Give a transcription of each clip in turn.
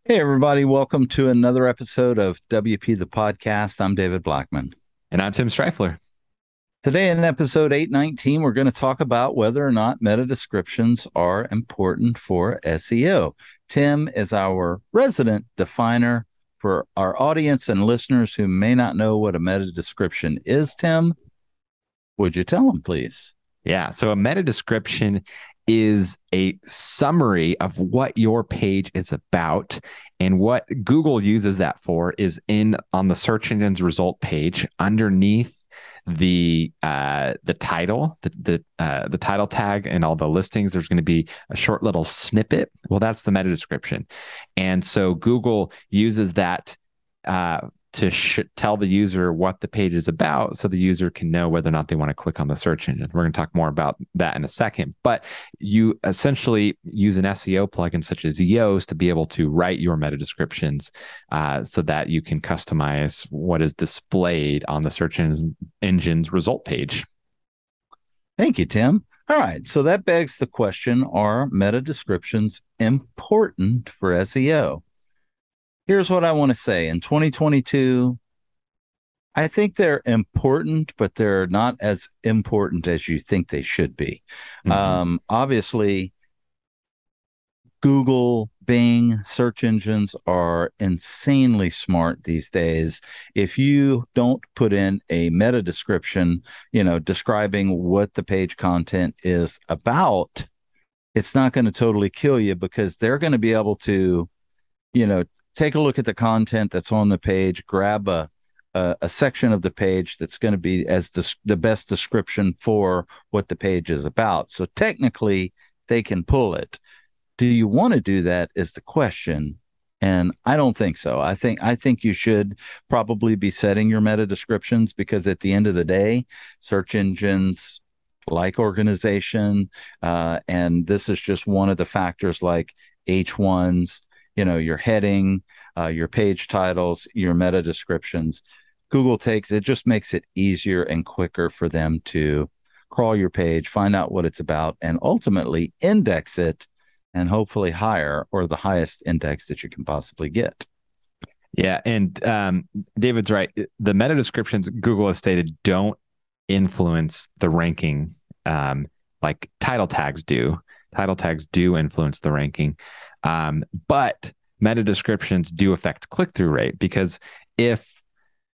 Hey, everybody. Welcome to another episode of WP the Podcast. I'm David Blackman. And I'm Tim Streifler. Today, in episode 819, we're going to talk about whether or not meta descriptions are important for SEO. Tim is our resident definer for our audience and listeners who may not know what a meta description is. Tim, would you tell them, please? Yeah. So a meta description is a summary of what your page is about. And what Google uses that for is on the search engine's result page underneath the title, the title tag and all the listings, there's going to be a short little snippet. Well, that's the meta description. And so Google uses that to tell the user what the page is about so the user can know whether or not they want to click on the search engine. We're going to talk more about that in a second, but you essentially use an SEO plugin such as Yoast to be able to write your meta descriptions so that you can customize what is displayed on the search engine's result page. Thank you, Tim. All right. So that begs the question, are meta descriptions important for SEO? Here's what I want to say. In 2022, I think they're important, but they're not as important as you think they should be. Obviously, Google, Bing, search engines are insanely smart these days. If you don't put in a meta description, describing what the page content is about, it's not going to totally kill you because they're going to be able to, take a look at the content that's on the page, grab a section of the page that's going to be as the best description for what the page is about. So technically, they can pull it. Do you want to do that is the question. And I don't think so. I think you should probably be setting your meta descriptions because at the end of the day, search engines like organization, and this is just one of the factors like H1s, your heading, your page titles, your meta descriptions. Google takes it, just makes it easier and quicker for them to crawl your page, find out what it's about, and ultimately index it and hopefully higher or the highest index that you can possibly get. Yeah. And David's right. The meta descriptions, Google has stated, don't influence the ranking like title tags do. Title tags do influence the ranking. But meta descriptions do affect click-through rate because if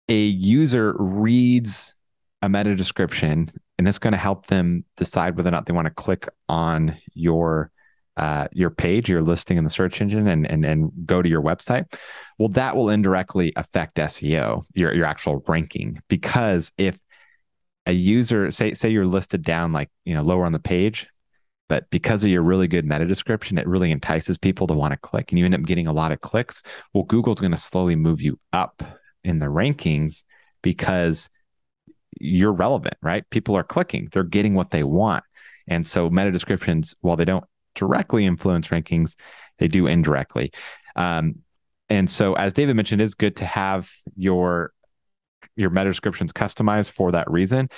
a user reads a meta description and it's going to help them decide whether or not they want to click on your page, your listing in the search engine and go to your website, well, that will indirectly affect SEO, your actual ranking. Because if a user, say you're listed down like, lower on the page, but because of your really good meta description, it really entices people to want to click and you end up getting a lot of clicks. Well, Google's going to slowly move you up in the rankings because you're relevant, right? People are clicking, they're getting what they want. And so meta descriptions, while they don't directly influence rankings, they do indirectly. And so, as David mentioned, it's good to have your meta descriptions customized for that reason.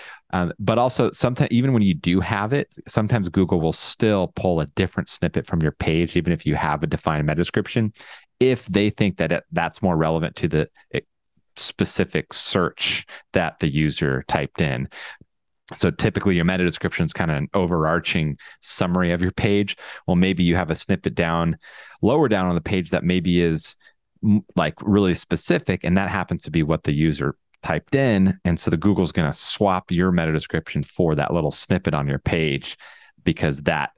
But also, sometimes even when you do have it, sometimes Google will still pull a different snippet from your page, even if you have a defined meta description, if they think that that's more relevant to the specific search that the user typed in. So typically your meta description is kind of an overarching summary of your page. Well, maybe you have a snippet lower down on the page that maybe is like really specific, and that happens to be what the user typed in. And so the Google's going to swap your meta description for that little snippet on your page because that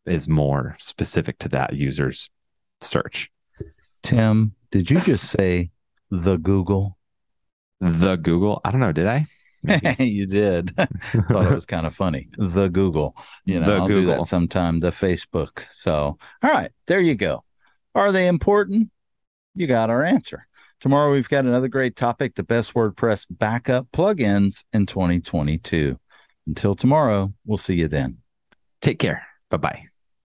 is more specific to that user's search. Tim, did you just say the Google? The Google? I don't know. Did I? You did. Thought it was kind of funny. The Google. The I'll do that Google. sometime. The Facebook. So, all right, there you go. Are they important? You got our answer. Tomorrow, we've got another great topic, the best WordPress backup plugins in 2022. Until tomorrow, we'll see you then. Take care. Bye-bye.